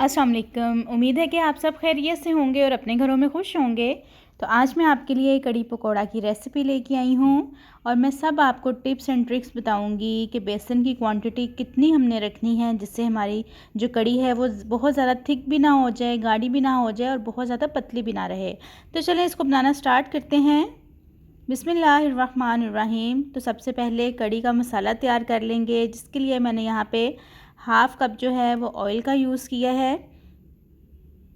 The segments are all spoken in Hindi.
अस्सलाम वालेकुम। उम्मीद है कि आप सब खैरियत से होंगे और अपने घरों में खुश होंगे। तो आज मैं आपके लिए कड़ी पकोड़ा की रेसिपी लेके आई हूँ और मैं सब आपको टिप्स एंड ट्रिक्स बताऊँगी कि बेसन की क्वांटिटी कितनी हमने रखनी है जिससे हमारी जो कड़ी है वो बहुत ज़्यादा थिक भी ना हो जाए, गाढ़ी भी ना हो जाए और बहुत ज़्यादा पतली भी ना रहे। तो चलें इसको बनाना स्टार्ट करते हैं। बिस्मिल्लाहिर्रहमानिर्रहीम। तो सबसे पहले कड़ी का मसाला तैयार कर लेंगे, जिसके लिए मैंने यहाँ पे हाफ़ कप जो है वो ऑयल का यूज़ किया है।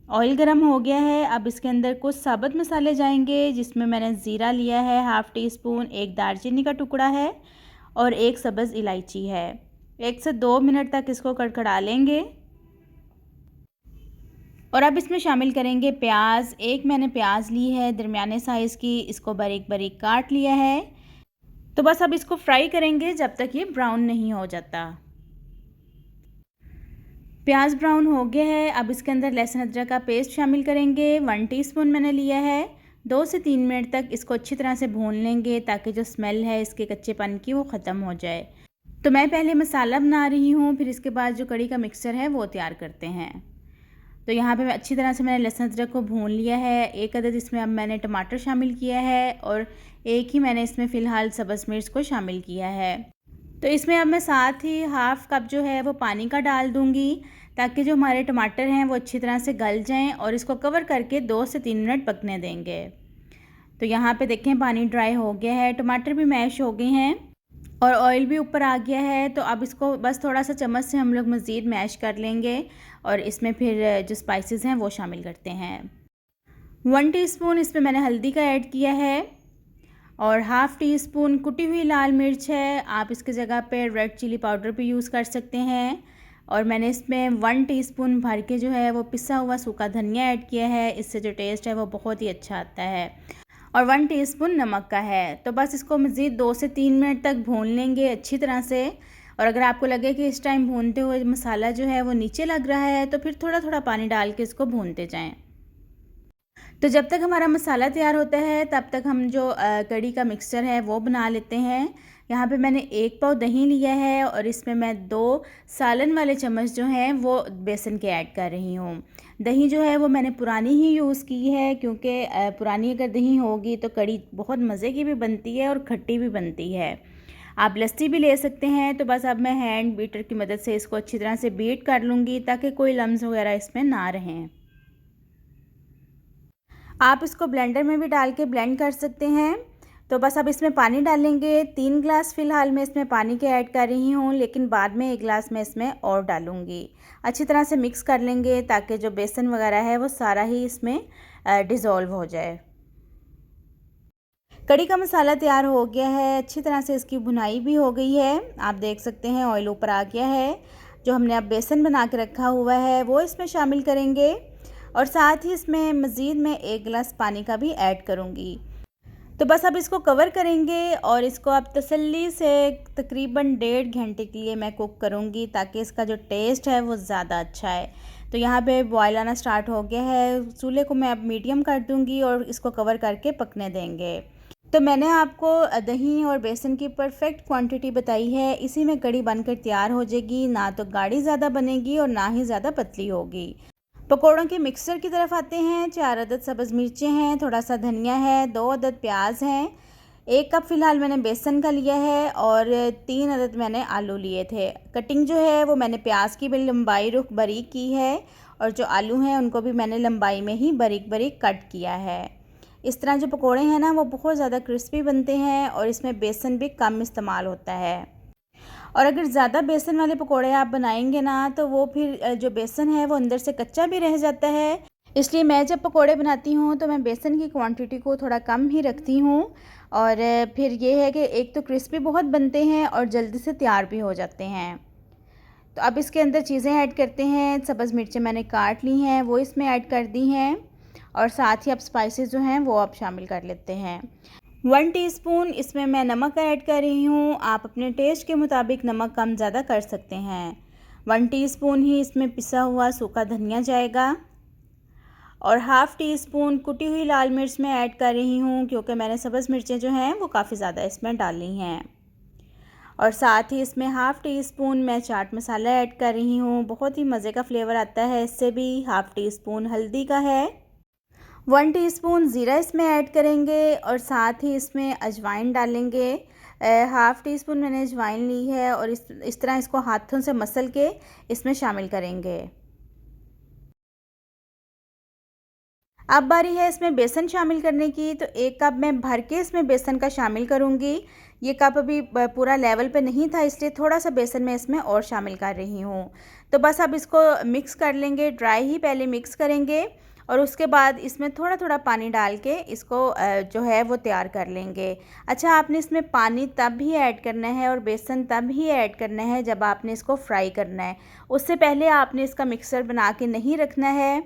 ऑयल गरम हो गया है। अब इसके अंदर कुछ साबुत मसाले जाएंगे, जिसमें मैंने ज़ीरा लिया है हाफ़ टी स्पून, एक दालचीनी का टुकड़ा है और एक सब्ज़ इलायची है। 1 से 2 मिनट तक इसको कड़कड़ा लेंगे। और अब इसमें शामिल करेंगे प्याज। एक मैंने प्याज ली है दरमियाने साइज़ की, इसको बारीक बारीक काट लिया है। तो बस अब इसको फ्राई करेंगे जब तक ये ब्राउन नहीं हो जाता। प्याज ब्राउन हो गया है। अब इसके अंदर लहसुन अदरक का पेस्ट शामिल करेंगे। 1 टीस्पून मैंने लिया है। 2 से 3 मिनट तक इसको अच्छी तरह से भून लेंगे ताकि जो स्मेल है इसके कच्चेपन की वो ख़त्म हो जाए। तो मैं पहले मसाला बना रही हूँ, फिर इसके बाद जो कड़ी का मिक्सचर है वो तैयार करते हैं। तो यहाँ पे अच्छी तरह से मैंने लहसुन अदरक को भून लिया है। एक अदद इसमें अब मैंने टमाटर शामिल किया है और एक ही मैंने इसमें फ़िलहाल सब्ज़ मिर्च को शामिल किया है। तो इसमें अब मैं साथ ही हाफ़ कप जो है वो पानी का डाल दूँगी ताकि जो हमारे टमाटर हैं वो अच्छी तरह से गल जाएं और इसको कवर करके 2 से 3 मिनट पकने देंगे। तो यहाँ पे देखें पानी ड्राई हो गया है, टमाटर भी मैश हो गए हैं और ऑयल भी ऊपर आ गया है। तो अब इसको बस थोड़ा सा चम्मच से हम लोग मज़ीद मैश कर लेंगे और इसमें फिर जो स्पाइसेस हैं वो शामिल करते हैं। 1 टीस्पून इसमें मैंने हल्दी का ऐड किया है और हाफ़ टी स्पून कुटी हुई लाल मिर्च है। आप इसकी जगह पे रेड चिली पाउडर भी यूज़ कर सकते हैं। और मैंने इसमें 1 टीस्पून भर के जो है वो पिसा हुआ सूखा धनिया ऐड किया है। इससे जो टेस्ट है वो बहुत ही अच्छा आता है। और 1 टीस्पून नमक का है। तो बस इसको मज़ीद 2 से 3 मिनट तक भून लेंगे अच्छी तरह से। और अगर आपको लगे कि इस टाइम भूनते हुए मसाला जो है वो नीचे लग रहा है तो फिर थोड़ा थोड़ा पानी डाल के इसको भूनते जाएं। तो जब तक हमारा मसाला तैयार होता है तब तक हम जो कड़ी का मिक्सचर है वो बना लेते हैं। यहाँ पे मैंने 1 पाव दही लिया है और इसमें मैं 2 सालन वाले चम्मच जो हैं वो बेसन के ऐड कर रही हूँ। दही जो है वो मैंने पुरानी ही यूज़ की है, क्योंकि पुरानी अगर दही होगी तो कड़ी बहुत मज़े की भी बनती है और खट्टी भी बनती है। आप लस्सी भी ले सकते हैं। तो बस अब मैं हैंड बीटर की मदद से इसको अच्छी तरह से बीट कर लूँगी ताकि कोई लम्स वगैरह इसमें ना रहें। आप इसको ब्लेंडर में भी डाल के ब्लेंड कर सकते हैं। तो बस अब इसमें पानी डालेंगे। 3 ग्लास फ़िलहाल मैं इसमें पानी के ऐड कर रही हूँ, लेकिन बाद में 1 ग्लास मैं इसमें और डालूँगी। अच्छी तरह से मिक्स कर लेंगे ताकि जो बेसन वगैरह है वो सारा ही इसमें डिज़ोल्व हो जाए। कड़ी का मसाला तैयार हो गया है, अच्छी तरह से इसकी भुनाई भी हो गई है। आप देख सकते हैं ऑयल ऊपर आ गया है। जो हमने अब बेसन बना के रखा हुआ है वो इसमें शामिल करेंगे और साथ ही इसमें मज़ीद मैं 1 गिलास पानी का भी ऐड करूँगी। तो बस अब इसको कवर करेंगे और इसको अब तसल्ली से तकरीबन 1.5 घंटे के लिए मैं कुक करूँगी ताकि इसका जो टेस्ट है वो ज़्यादा अच्छा है। तो यहाँ पे बॉयल आना स्टार्ट हो गया है। चूल्हे को मैं अब मीडियम कर दूँगी और इसको कवर करके पकने देंगे। तो मैंने आपको दही और बेसन की परफेक्ट क्वांटिटी बताई है, इसी में कड़ी बनकर तैयार हो जाएगी। ना तो गाढ़ी ज़्यादा बनेगी और ना ही ज़्यादा पतली होगी। पकौड़ों के मिक्सचर की तरफ आते हैं। 4 अदद सब्ज़ मिर्चें हैं, थोड़ा सा धनिया है, 2 अदद प्याज हैं, 1 कप फ़िलहाल मैंने बेसन का लिया है और 3 अदद मैंने आलू लिए थे। कटिंग जो है वो मैंने प्याज की भी लंबाई रुख बारीक की है और जो आलू हैं उनको भी मैंने लंबाई में ही बारीक बारीक कट किया है। इस तरह जो पकौड़े हैं ना वो बहुत ज़्यादा क्रिस्पी बनते हैं और इसमें बेसन भी कम इस्तेमाल होता है। और अगर ज़्यादा बेसन वाले पकोड़े आप बनाएंगे ना तो वो फिर जो बेसन है वो अंदर से कच्चा भी रह जाता है। इसलिए मैं जब पकोड़े बनाती हूँ तो मैं बेसन की क्वांटिटी को थोड़ा कम ही रखती हूँ। और फिर ये है कि एक तो क्रिस्पी बहुत बनते हैं और जल्दी से तैयार भी हो जाते हैं। तो अब इसके अंदर चीज़ें ऐड करते हैं। सब्ज़ मिर्चें मैंने काट ली हैं वो इसमें ऐड कर दी हैं और साथ ही अब स्पाइसेस जो हैं वो आप शामिल कर लेते हैं। 1 टीस्पून इसमें मैं नमक ऐड कर रही हूँ। आप अपने टेस्ट के मुताबिक नमक कम ज़्यादा कर सकते हैं। 1 टीस्पून ही इसमें पिसा हुआ सूखा धनिया जाएगा और हाफ़ टी स्पून कुटी हुई लाल मिर्च मैं ऐड कर रही हूँ, क्योंकि मैंने सब्ज़ मिर्चें जो हैं वो काफ़ी ज़्यादा इसमें डाली हैं। और साथ ही इसमें हाफ़ टी स्पून मैं चाट मसाला ऐड कर रही हूँ। बहुत ही मज़े का फ्लेवर आता है इससे भी। हाफ़ टी स्पून हल्दी का है, 1 टीस्पून ज़ीरा इसमें ऐड करेंगे और साथ ही इसमें अजवाइन डालेंगे। हाफ़ टी स्पून मैंने अजवाइन ली है और इस तरह इसको हाथों से मसल के इसमें शामिल करेंगे। अब बारी है इसमें बेसन शामिल करने की, तो 1 कप मैं भर के इसमें बेसन का शामिल करूँगी। ये कप अभी पूरा लेवल पे नहीं था, इसलिए थोड़ा-सा बेसन मैं इसमें और शामिल कर रही हूँ। तो बस अब इसको मिक्स कर लेंगे, ड्राई ही पहले मिक्स करेंगे और उसके बाद इसमें थोड़ा-थोड़ा पानी डाल के इसको जो है वो तैयार कर लेंगे। अच्छा, आपने इसमें पानी तब भी ऐड करना है और बेसन तब ही ऐड करना है जब आपने इसको फ्राई करना है। उससे पहले आपने इसका मिक्सर बना के नहीं रखना है,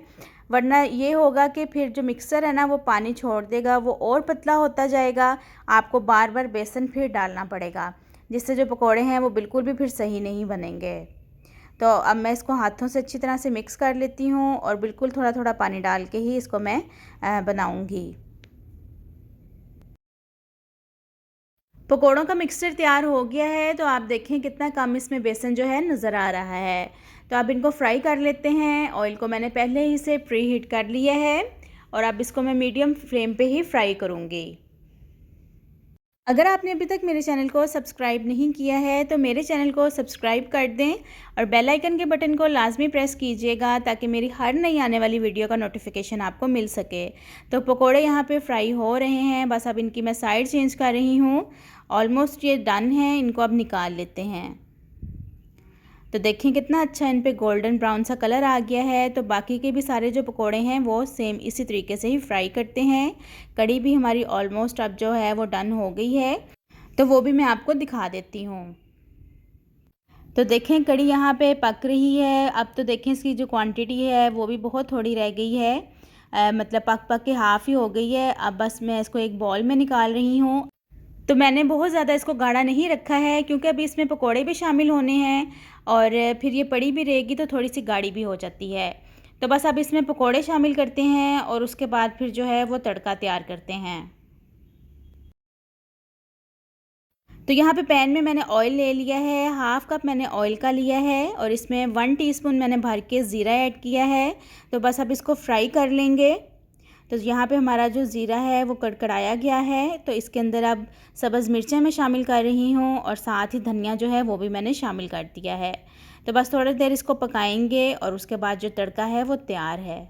वरना ये होगा कि फिर जो मिक्सर है ना वो पानी छोड़ देगा, वो और पतला होता जाएगा। आपको बार बार बेसन फिर डालना पड़ेगा, जिससे जो पकोड़े हैं वो बिल्कुल भी फिर सही नहीं बनेंगे। तो अब मैं इसको हाथों से अच्छी तरह से मिक्स कर लेती हूँ और बिल्कुल थोड़ा थोड़ा पानी डाल के ही इसको मैं बनाऊँगी। पकोड़ों का मिक्सचर तैयार हो गया है, तो आप देखें कितना कम इसमें बेसन जो है नज़र आ रहा है। तो अब इनको फ्राई कर लेते हैं। ऑयल को मैंने पहले ही से प्री हीट कर लिया है और अब इसको मैं मीडियम फ्लेम पे ही फ्राई करूँगी। अगर आपने अभी तक मेरे चैनल को सब्सक्राइब नहीं किया है तो मेरे चैनल को सब्सक्राइब कर दें और बेल आइकन के बटन को लाजमी प्रेस कीजिएगा ताकि मेरी हर नई आने वाली वीडियो का नोटिफिकेशन आपको मिल सके। तो पकोड़े यहाँ पे फ्राई हो रहे हैं, बस अब इनकी मैं साइड चेंज कर रही हूँ। ऑलमोस्ट ये डन है, इनको अब निकाल लेते हैं। तो देखें कितना अच्छा इन पे गोल्डन ब्राउन सा कलर आ गया है। तो बाकी के भी सारे जो पकोड़े हैं वो सेम इसी तरीके से ही फ्राई करते हैं। कड़ी भी हमारी ऑलमोस्ट अब जो है वो डन हो गई है, तो वो भी मैं आपको दिखा देती हूँ। तो देखें कड़ी यहाँ पे पक रही है। अब तो देखें इसकी जो क्वांटिटी है वो भी बहुत थोड़ी रह गई है, मतलब पक पक के हाफ़ ही हो गई है। अब बस मैं इसको एक बॉल में निकाल रही हूँ। तो मैंने बहुत ज़्यादा इसको गाढ़ा नहीं रखा है क्योंकि अभी इसमें पकोड़े भी शामिल होने हैं और फिर ये पड़ी भी रहेगी तो थोड़ी सी गाढ़ी भी हो जाती है। तो बस अब इसमें पकोड़े शामिल करते हैं और उसके बाद फिर जो है वो तड़का तैयार करते हैं। तो यहाँ पे पैन में मैंने ऑयल ले लिया है, हाफ़ कप मैंने ऑयल का लिया है और इसमें 1 टीस्पून मैंने भर के ज़ीरा ऐड किया है। तो बस अब इसको फ्राई कर लेंगे। तो यहाँ पे हमारा जो ज़ीरा है वो कड़कड़ाया गया है, तो इसके अंदर अब सब्ज़ मिर्चें मैं शामिल कर रही हूँ और साथ ही धनिया जो है वो भी मैंने शामिल कर दिया है। तो बस थोड़ी देर इसको पकाएंगे और उसके बाद जो तड़का है वो तैयार है।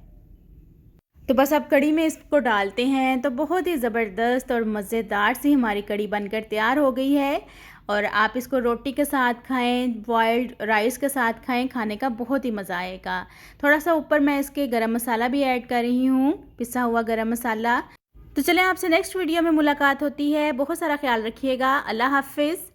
तो बस अब कड़ी में इसको डालते हैं। तो बहुत ही ज़बरदस्त और मज़ेदार सी हमारी कड़ी बनकर तैयार हो गई है और आप इसको रोटी के साथ खाएं, बॉइल्ड राइस के साथ खाएं, खाने का बहुत ही मज़ा आएगा। थोड़ा सा ऊपर मैं इसके गरम मसाला भी ऐड कर रही हूँ, पिसा हुआ गरम मसाला। तो चलें आपसे नेक्स्ट वीडियो में मुलाकात होती है। बहुत सारा ख्याल रखिएगा। अल्लाह हाफ़िज़।